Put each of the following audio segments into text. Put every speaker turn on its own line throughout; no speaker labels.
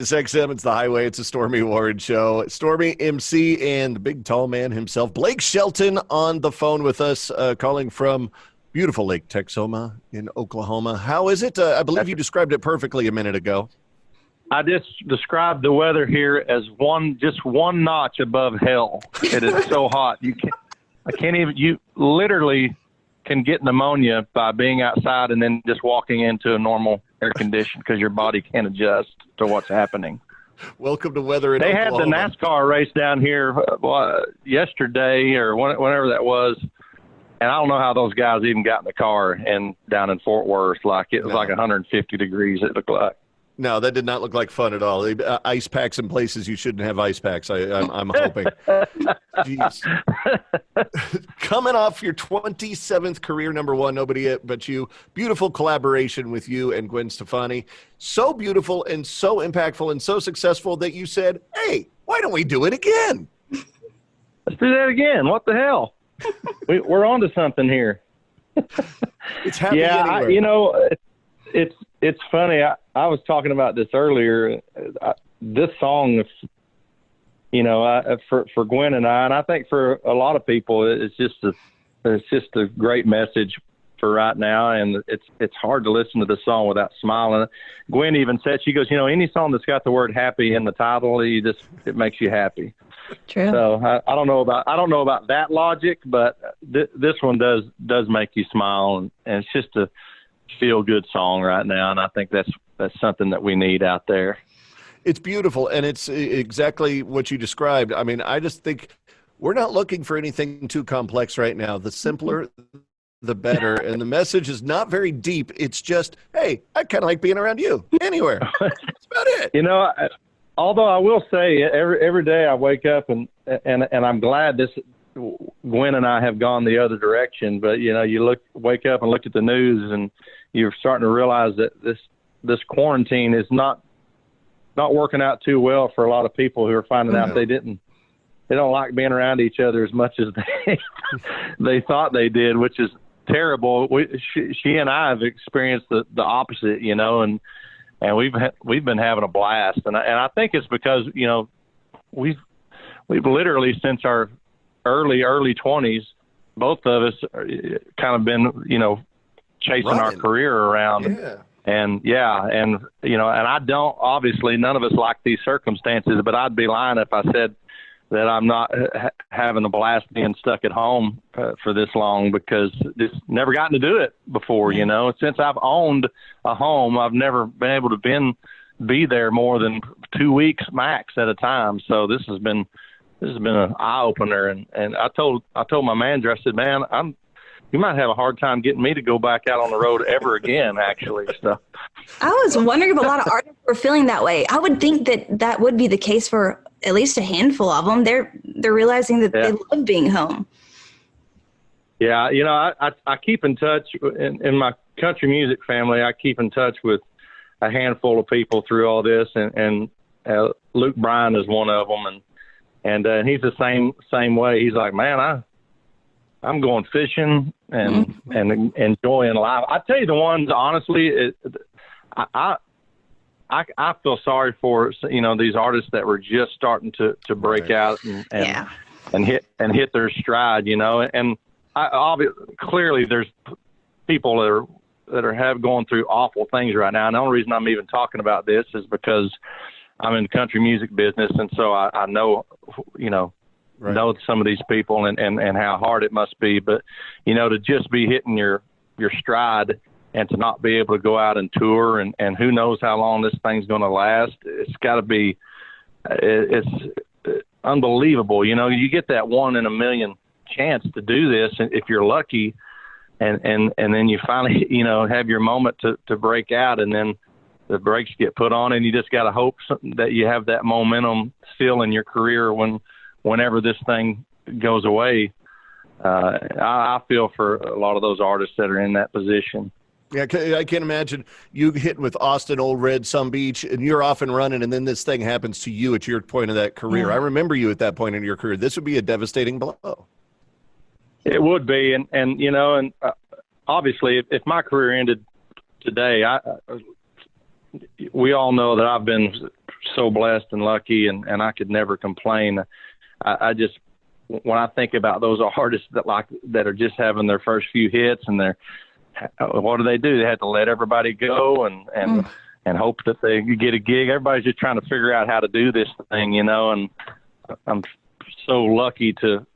SiriusXM, it's the highway. It's a Storme Warren show. Storme, MC, and the big tall man himself, Blake Shelton, on the phone with us, calling from beautiful Lake Texoma in Oklahoma. How is it? I believe you described it perfectly a minute ago.
I just described the weather here as just one notch above hell. It is so hot. You literally can get pneumonia by being outside and then just walking into a normal air condition because your body can't adjust to what's happening.
Welcome to weather in
Oklahoma. They had the NASCAR race down here yesterday or whenever that was. And I don't know how those guys even got in the car and down in Fort Worth. It was like 150 degrees, it looked like.
No, that did not look like fun at all. Ice packs in places you shouldn't have ice packs, I'm hoping. Jeez. Coming off your 27th career #1, Nobody But You. Beautiful collaboration with you and Gwen Stefani. So beautiful and so impactful and so successful that you said, hey, why don't we do it again?
Let's do that again. What the hell? We're on to something here.
It's happening anywhere.
It's funny. I was talking about this earlier. This song, for Gwen and I think for a lot of people, it's just a great message for right now. And it's hard to listen to the song without smiling. Gwen even said, she goes, any song that's got the word happy in the title, it makes you happy.
True.
So I don't know about that logic, but this one does make you smile, and it's just a feel good song right now, and I think that's something that we need out there.
It's beautiful, and it's exactly what you described. I mean, I just think we're not looking for anything too complex right now. The simpler, the better, and the message is not very deep. It's just, hey, I kind of like being around you anywhere. That's about it.
Although I will say every day I wake up and I'm glad Gwen and I have gone the other direction, but you wake up and look at the news and you're starting to realize that this quarantine is not working out too well for a lot of people who are finding out they don't like being around each other as much as they thought they did, which is terrible. She and I have experienced the opposite, and we've been having a blast, and I think it's because we've literally since our early 20s, both of us kind of been chasing our career around. And I don't, obviously none of us like these circumstances, but I'd be lying if I said that I'm not having a blast being stuck at home for this long, because just never gotten to do it before. Since I've owned a home, I've never been able to be there more than 2 weeks max at a time. So this has been an eye opener. And I told my manager, I said, man, you might have a hard time getting me to go back out on the road ever again, actually. So
I was wondering if a lot of artists were feeling that way. I would think that would be the case for at least a handful of them. They're realizing that they love being home.
Yeah, I keep in touch in my country music family. I keep in touch with a handful of people through all this, and Luke Bryan is one of them, and he's the same way. He's like, man, I'm going fishing and enjoying life. I tell you, the ones, honestly, I feel sorry for these artists that were just starting to break out and hit their stride. And clearly there's people that have going through awful things right now. And the only reason I'm even talking about this is because I'm in the country music business, and so I know know some of these people and how hard it must be. But to just be hitting your stride and to not be able to go out and tour and who knows how long this thing's going to last, it's got to be it's unbelievable. You get that 1 in a million chance to do this if you're lucky, and then you finally have your moment to break out, and then the brakes get put on, and you just got to hope that you have that momentum still in your career whenever this thing goes away. I feel for a lot of those artists that are in that position.
Yeah, I can't imagine you hitting with Austin, Old Red, Some Beach, and you're off and running, and then this thing happens to you at your point of that career. Yeah. I remember you at that point in your career. This would be a devastating blow.
It would be, and obviously, if my career ended today, we all know that I've been so blessed and lucky, and I could never complain. I just, when I think about those artists that are just having their first few hits, and what do? They have to let everybody go and hope that they get a gig. Everybody's just trying to figure out how to do this thing, and I'm so lucky to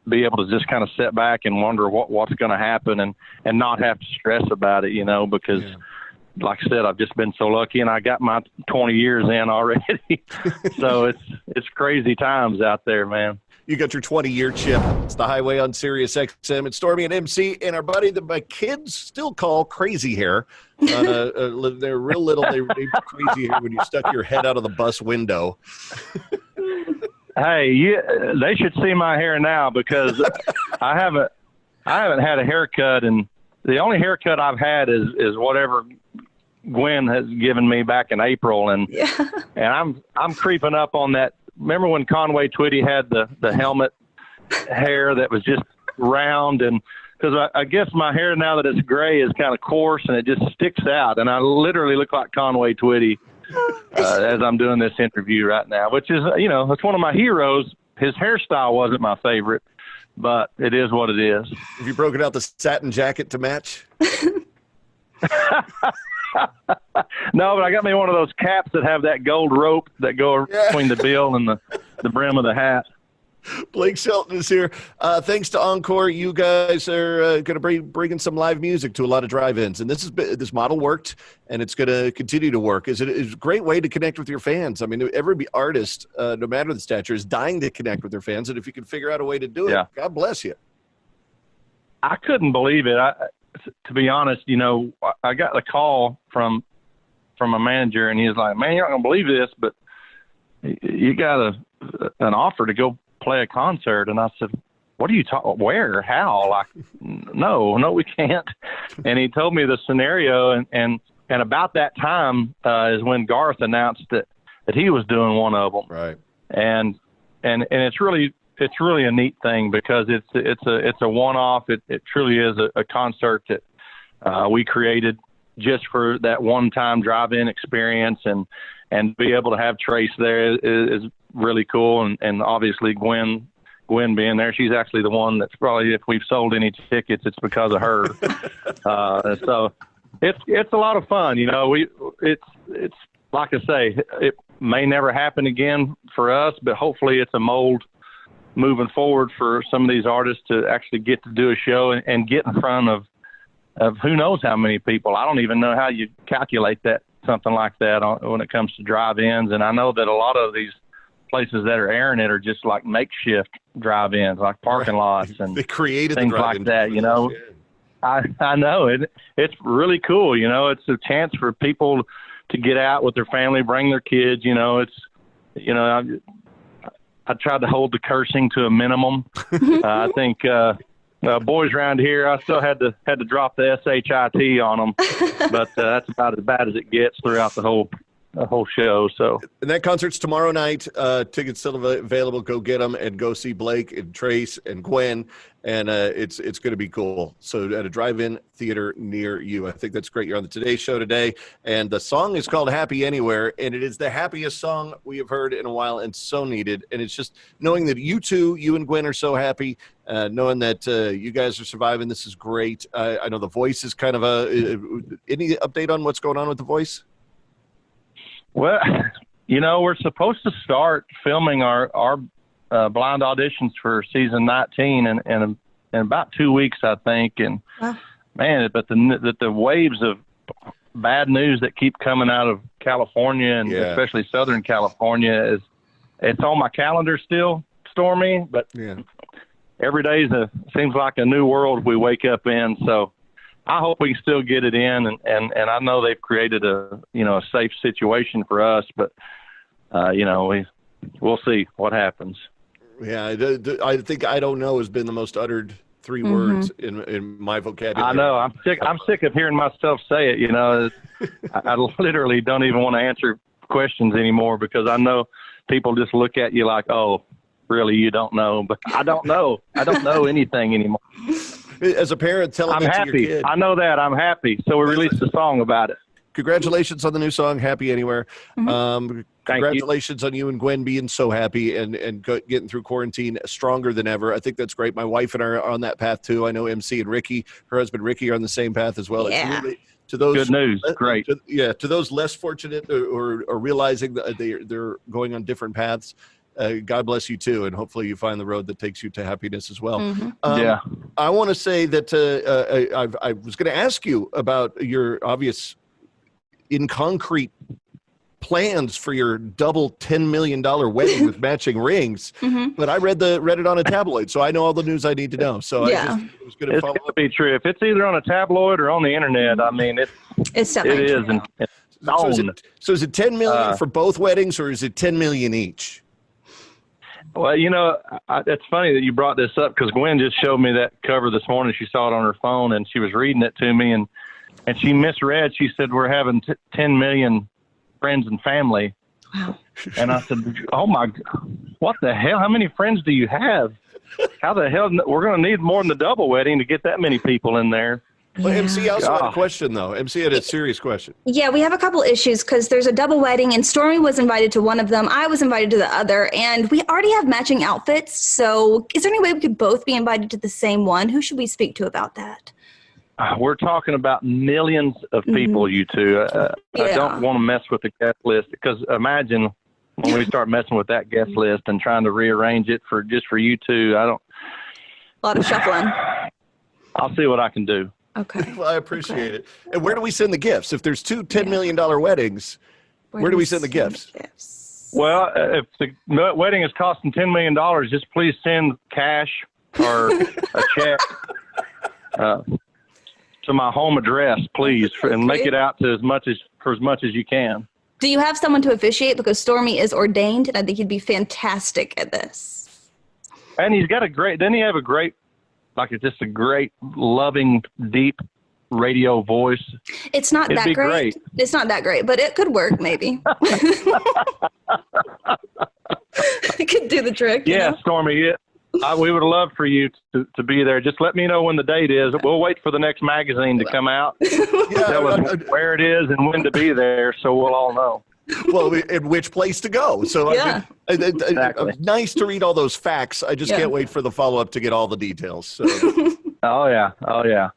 be able to just kind of sit back and wonder what's going to happen and not have to stress about it, because like I said, I've just been so lucky, and I got my 20 years in already. So it's crazy times out there, man.
You got your 20-year chip. It's The Highway on SiriusXM. It's Storme and MC and our buddy that my kids still call Crazy Hair. They're real little. They crazy hair when you stuck your head out of the bus window.
Hey, they should see my hair now, because I haven't had a haircut, and the only haircut I've had is whatever Gwen has given me back in April, and I'm creeping up on that. Remember when Conway Twitty had the helmet hair that was just round? And because I guess my hair now that it's gray is kind of coarse and it just sticks out, and I literally look like Conway Twitty as I'm doing this interview right now, which is, it's one of my heroes. His hairstyle wasn't my favorite, but it is what it is.
Have you broken out the satin jacket to match?
No, but I got me one of those caps that have that gold rope that go between the bill and the brim of the hat.
Blake Shelton is here. Thanks to Encore, you guys are going to be bringing some live music to a lot of drive-ins, and this model worked, and it's going to continue to work. It's a great way to connect with your fans. I mean, every artist, no matter the stature, is dying to connect with their fans, and if you can figure out a way to do it, God bless you.
I couldn't believe it. To be honest, I got a call from a manager, and he was like, "Man, you're not going to believe this, but you got an offer to go play a concert." And I said, "What are you talking? Where? How?" Like, no, we can't. And he told me the scenario, and about that time is when Garth announced that he was doing one of them.
Right.
And it's really a neat thing, because it's a one-off. It truly is a concert that we created just for that one-time drive-in experience, and be able to have Trace there is really cool. And obviously Gwen being there, she's actually the one that's probably, if we've sold any tickets, it's because of her. So it's a lot of fun. It's like I say, it may never happen again for us, but hopefully it's a mold moving forward for some of these artists to actually get to do a show and get in front of who knows how many people. I don't even know how you calculate something like that when it comes to drive-ins. And I know that a lot of these places that are airing it are just like makeshift drive-ins, like parking lots and
they created
things like that. I know it's really cool. It's a chance for people to get out with their family, bring their kids. I tried to hold the cursing to a minimum. I think boys around here, I still had to drop the SHIT on them, but that's about as bad as it gets throughout the whole show. So,
and that concert's tomorrow night. Tickets still available. Go get them and go see Blake and Trace and Gwen, and it's going to be cool. So at a drive-in theater near you. I think that's great. You're on the Today Show today, and the song is called Happy Anywhere, and it is the happiest song we have heard in a while, and so needed. And it's just knowing that you and Gwen are so happy, knowing that you guys are surviving. This is great. I know The Voice is kind of any update on what's going on with The Voice?
Well, we're supposed to start filming our blind auditions for season 19 in about 2 weeks, I think. And man, but the waves of bad news that keep coming out of California, and especially Southern California, it's on my calendar still, Stormy. But every day seems like a new world we wake up in. So I hope we can still get it in, and I know they've created a safe situation for us, but we'll see what happens.
Yeah, I think "I don't know" has been the most uttered 3 words in my vocabulary.
I know. I'm sick of hearing myself say it. I literally don't even want to answer questions anymore, because I know people just look at you like, "Oh, really? You don't know?" But I don't know. I don't know anything anymore.
As a parent, telling
I'm
it
happy.
to your kid.
I know that. I'm happy. So we released a song about it.
congratulations on the new song, Happy Anywhere. Congratulations on you and Gwen being so happy and getting through quarantine stronger than ever. I think that's great. My wife and I are on that path too. I know MC and Ricky, her husband Ricky, are on the same path as well.
Yeah.
It's really, to those,
good news. Great.
To those less fortunate or realizing that they're going on different paths, God bless you too, and hopefully you find the road that takes you to happiness as well. I want to say that I was going to ask you about your obvious, in concrete plans for your double $10 million wedding with matching rings, but I read it on a tabloid, so I know all the news I need to know. So I was going to follow up.
Be true. If it's either on a tabloid or on the internet, I mean, it is. And
so is it $10 million for both weddings, or is it $10 million each?
Well, it's funny that you brought this up, because Gwen just showed me that cover this morning. She saw it on her phone, and she was reading it to me, and she misread. She said, we're having 10 million friends and family.
Wow.
And I said, oh my, what the hell? How many friends do you have? How the hell? We're going to need more than the double wedding to get that many people in there.
Well, MC also had a question, though. MC had a serious question.
Yeah, we have a couple issues, because there's a double wedding, and Storme was invited to one of them. I was invited to the other, and we already have matching outfits. So is there any way we could both be invited to the same one? Who should we speak to about that?
We're talking about millions of people, you two. I don't want to mess with the guest list, because imagine when we start messing with that guest list and trying to rearrange it for you two. A
lot of shuffling.
I'll see what I can do.
Okay.
Well, I appreciate it. And where do we send the gifts? If there's two $10 million weddings, where do we send the gifts?
Well, if the wedding is costing $10 million, just please send cash or a check to my home address, please, and make it out to as much as you can.
Do you have someone to officiate? Because Storme is ordained, and I think he'd be fantastic at this.
And he's got doesn't he have a great, it's just a great, loving, deep radio voice?
It's not that great. It's not that great, but it could work maybe. It could do the trick.
Yeah, Storme, we would love for you to be there. Just let me know when the date is. We'll wait for the next magazine to come out. Tell us where it is and when to be there, so we'll all know.
Well, and which place to go. So
Exactly.
Nice to read all those facts. I just can't wait for the follow-up to get all the details. So.
Oh, yeah.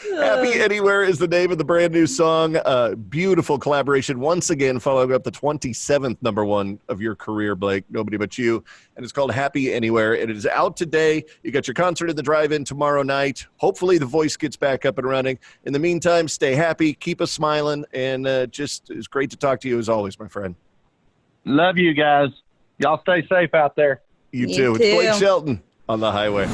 Happy Anywhere is the name of the brand new song. Beautiful collaboration. Once again, following up the 27th number one of your career, Blake, Nobody But You. And it's called Happy Anywhere. And it is out today. You got your concert in the drive-in tomorrow night. Hopefully the voice gets back up and running. In the meantime, stay happy, keep us smiling, and just it's great to talk to you as always, my friend.
Love you guys. Y'all stay safe out there.
You too. It's Blake Shelton on the highway.